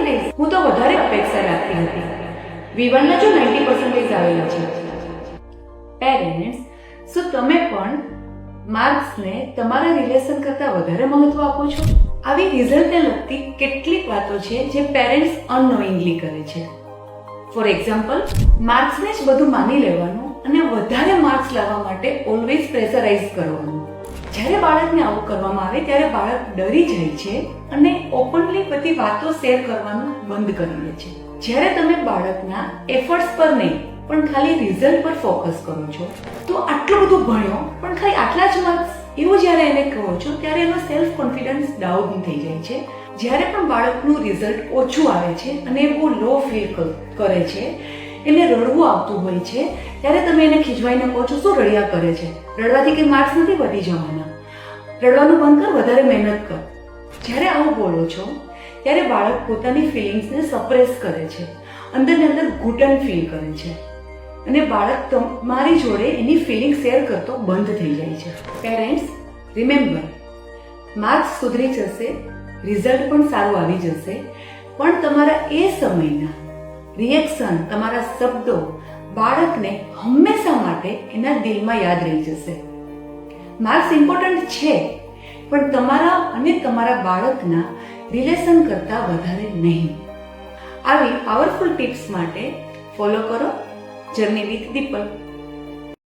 90% હું તો વધારે અપેક્ષા રાખતી હતી. V1 ના જો 90% આવેલા છે. પેરેન્ટ્સ, શું તમે પણ માર્ક્સને તમારા રિલેશન કરતાં વધારે મહત્વ આપો છો? આવી રિઝલ્ટને લગતી કેટલીક વાતો છે જે પેરેન્ટ્સ અનનોઇંગલી કરે છે. ફોર એક્ઝામ્પલ, માર્ક્સને જ બધું માની લેવાનું અને વધારે માર્ક્સ લાવવા માટે ઓલવેઝ પ્રેશરાઇઝ કરવાનું. જ્યારે બાળકને આવું કરવામાં આવે ત્યારે બાળક ડરી જાય છે અને ઓપનલી બધી વાતો શેર કરવાનું બંધ કરી દે છે. જ્યારે તમે બાળકના એફર્ટ્સ પર નહીં પણ ખાલી રિઝલ્ટ પર ફોકસ કરો છો, તો આટલું બધું ભણ્યો પણ ખાલી આટલા જ માર્ક્સ એવું જ્યારે એને કહો છો ત્યારે એનો સેલ્ફ કોન્ફિડન્સ ડાઉન થઈ જાય છે. જ્યારે પણ બાળકનું રિઝલ્ટ ઓછું આવે છે અને એ બહુ લો ફીલ કરે છે, એને રડવું આવતું હોય છે, ત્યારે તમે એને ખીજવાઈને કહો છો શું રડ્યા કરે છે, રડવાથી કંઈ માર્ક્સ નથી વધી જવાના, રડવાનું બંધ કર, વધારે મહેનત કર. જ્યારે આવું બોલો છો ત્યારે બાળક પોતાની ફિલિંગ્સને સપ્રેસ કરે છે, અંદરને અંદર ઘૂંટણ ફીલ કરે છે અને બાળક તમારી જોડે એની ફિલિંગ શેર કરતો બંધ થઈ જાય છે. પેરેન્ટ્સ, રિમેમ્બર, માર્ક્સ સુધરી જશે, રિઝલ્ટ પણ સારું આવી જશે, પણ તમારા એ સમયના રિએક્શન, તમારા શબ્દો બાળકને હંમેશા માટે એના દિલમાં યાદ રહી જશે. માર્ક્સ ઇમ્પોર્ટન્ટ છે, પણ તમારા અને તમારા બાળકના રિલેશન કરતાં વધારે નહીં. આવી પાવરફુલ ટિપ્સ માટે ફોલો કરો જર્ની વિથ દીપક.